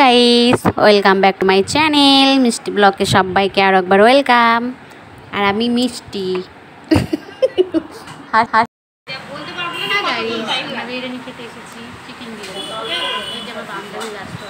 Guys, welcome back to my channel মিষ্টি ব্লগে সবাইকে আরও একবার ওয়েলকাম। আর আমি মিষ্টি। বিরিয়ানি খেতে এসেছি, চিকেন বিরিয়ানি। আমার বান্ধবী লাস্ট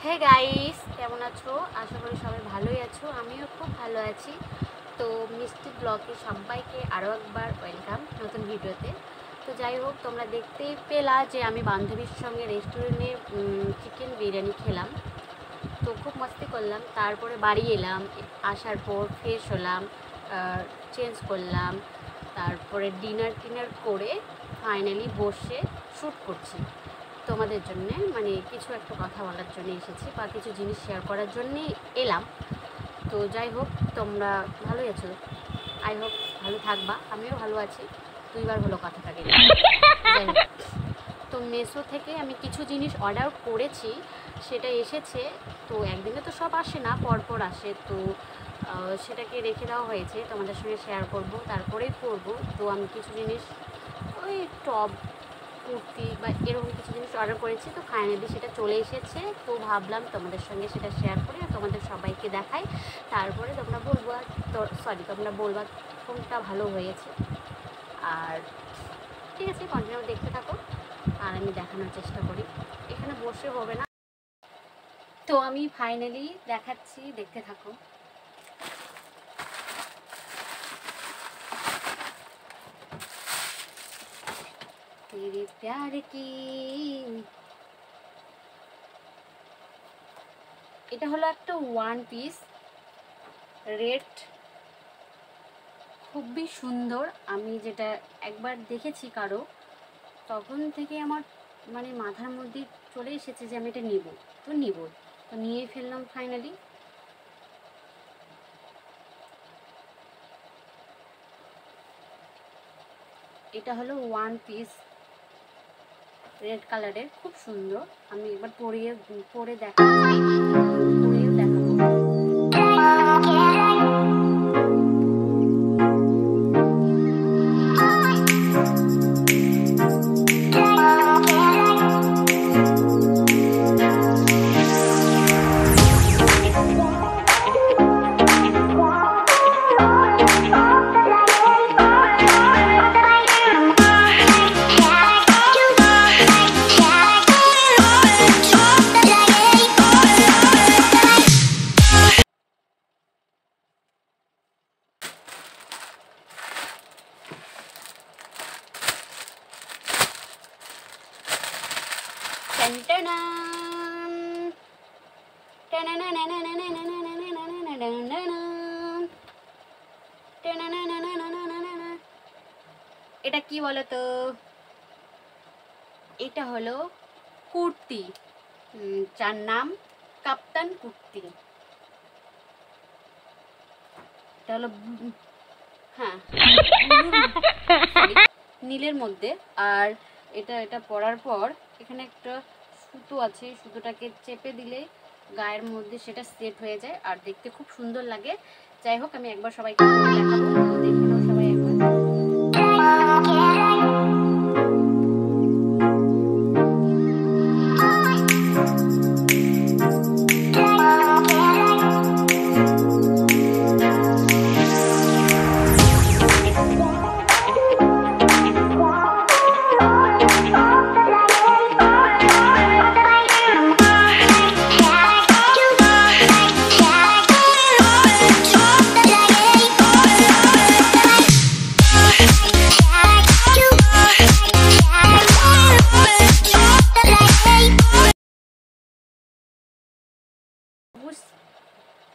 হে গাইস, কেমন আছো? আশা করি সবাই ভালোই আছো। আমিও খুব ভালো আছি। তো মিষ্টি ব্লগে সবাইকে আরও একবার ওয়েলকাম নতুন ভিডিওতে। তো যাই হোক, তোমরা দেখতেই পেলা যে আমি বান্ধবীর সঙ্গে রেস্টুরেন্টে চিকেন বিরিয়ানি খেলাম। তো খুব মস্তি করলাম। তারপরে বাড়ি এলাম, আসার পর ফ্রেশ হলাম, চেঞ্জ করলাম, তারপরে ডিনার করে ফাইনালি বসে শ্যুট করছি তোমাদের জন্যে। মানে কিছু একটা কথা বলার জন্য এসেছি বা কিছু জিনিস শেয়ার করার জন্যেই এলাম। তো যাই হোক, তোমরা ভালোই আছো, আই হোপ ভালো থাকবা। আমিও ভালো আছি। দুইবার হলো কথাটাকে। যাই হোক, তো মেসো থেকে আমি কিছু জিনিস অর্ডার করেছি, সেটা এসেছে। তো একদিনে তো সব আসে না, পরপর আসে। তো সেটাকে রেখে দেওয়া হয়েছে, তোমাদের সঙ্গে শেয়ার করব, তারপরেই করবো। তো আমি কিছু জিনিস ওই টপ কুর্তি বা এরকম কিছু জিনিস অর্ডার করেছি। তো ফাইনালি সেটা চলে এসেছে। তো ভাবলাম তোমাদের সঙ্গে সেটা শেয়ার করে তোমাদের সবাইকে দেখাই। তারপরে তোমরা বলবো, তোমরা বলবা কোনটা ভালো হয়েছে। আর ঠিক আছে, কন্টিনিউ দেখতে থাকো আর আমি দেখানোর চেষ্টা করি। এখানে বসে হবে না, তো আমি ফাইনালি দেখাচ্ছি, দেখতে থাকো। तेरे प्यार की এটা হলো একটা ওয়ান পিস রেড, খুবই সুন্দর। আমি যেটা একবার দেখেছি কারো, তখন থেকে আমার মানে মাথার মধ্যে চলে এসেছে যে আমি এটা নিব। তো নিয়ে ফেললাম ফাইনালি। এটা হলো ওয়ান পিস রেড কালারের, খুব সুন্দর। আমি একবার পরে দেখাবো। এটা কি বলো তো? এটা হলো কুর্তি, যার নাম কাপ্তান কুর্তি। এটা হলো হ্যাঁ নীলের মধ্যে। আর এটা পরার পর এখানে একটা সুতো আছে, সুতোটাকে চেপে দিলে গায়ের মধ্যে সেটা সেট হয়ে যায় আর দেখতে খুব সুন্দর লাগে। যাই হোক, আমি একবার সবাইকে দেখাবো, দেখে নাও সবাই একবার।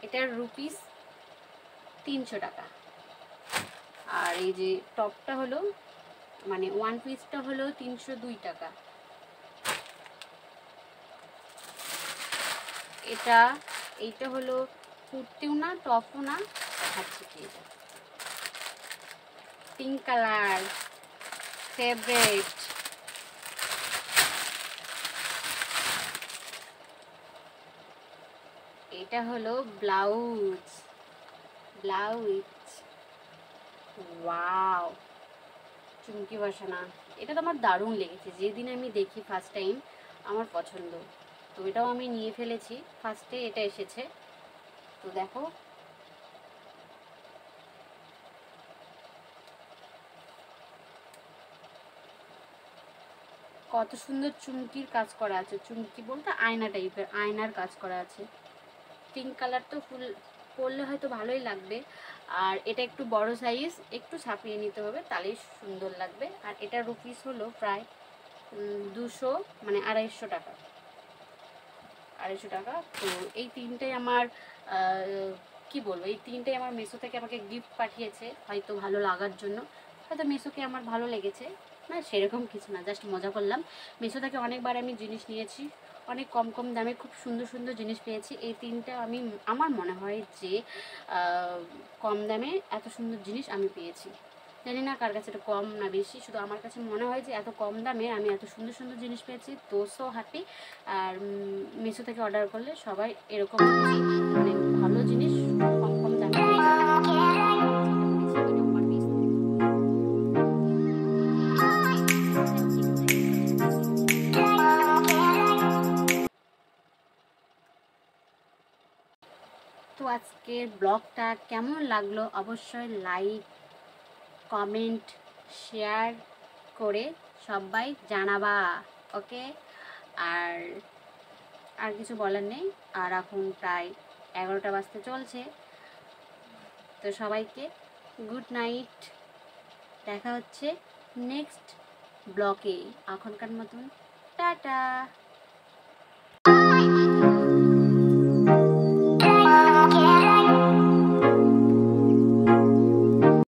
এটার রুপিস 300 টাকা। আর এই যে টপটা হলো মানে ওয়ান পিসটা হলো 302 টাকা। এইটা হলো কুর্তিও না টপও না, দেখাচ্ছি কি এটা পিঙ্ক কালার ফেভারিট। এটা হলো ব্লাউজ ওয়াও চুমকি বসানা। এটা তো আমার দারুণ লেগেছে, যেদিন আমি দেখি ফার্স্ট টাইম আমার পছন্দ, তো এটাও আমি নিয়ে ফেলেছি। ফার্স্টে এটা এসেছে, তো দেখো কত সুন্দর চুমকির কাজ করা আছে। চুমকি বলতে আয়না টাইপের, আয়নার কাজ করা আছে। পিঙ্ক কালার তো ফুল পরলে হয়তো ভালোই লাগবে। আর এটা একটু বড় সাইজ, একটু ছাপিয়ে নিতে হবে তাহলেই সুন্দর লাগবে। আর এটার রুপিস হলো প্রায় 200 মানে 250 টাকা। তো এই তিনটাই আমার কি বলবো, এই তিনটাই আমার মেসো থেকে আমাকে গিফট পাঠিয়েছে, হয়তো ভালো লাগার জন্য। হয়তো মেসোকে আমার ভালো লেগেছে, না সেরকম কিছু না, জাস্ট মজা করলাম। মেসো থেকে অনেকবার আমি জিনিস নিয়েছি, অনেক কম কম দামে খুব সুন্দর সুন্দর জিনিস পেয়েছি। এই তিনটা আমার মনে হয় যে কম দামে এত সুন্দর জিনিস আমি পেয়েছি। জানি না কার কাছে এটা কম না বেশি, শুধু আমার কাছে মনে হয় যে এত কম দামে আমি এত সুন্দর সুন্দর জিনিস পেয়েছি, তো সো হ্যাপি। আর মিশো থেকে অর্ডার করলে সবাই এরকম মানে ভালো জিনিস কম কম দামে পেয়ে তো আজকের ব্লগটা কেমন লাগলো অবশ্যই লাইক কমেন্ট শেয়ার করে সবাই জানাবা, ওকে। আর আর কিছু বলার নেই। আর এখন প্রায় 11টা বাজতে চলছে, তো সবাইকে গুড নাইট। দেখা হচ্ছে নেক্সট ব্লগে, এখনকার মতন টাটা।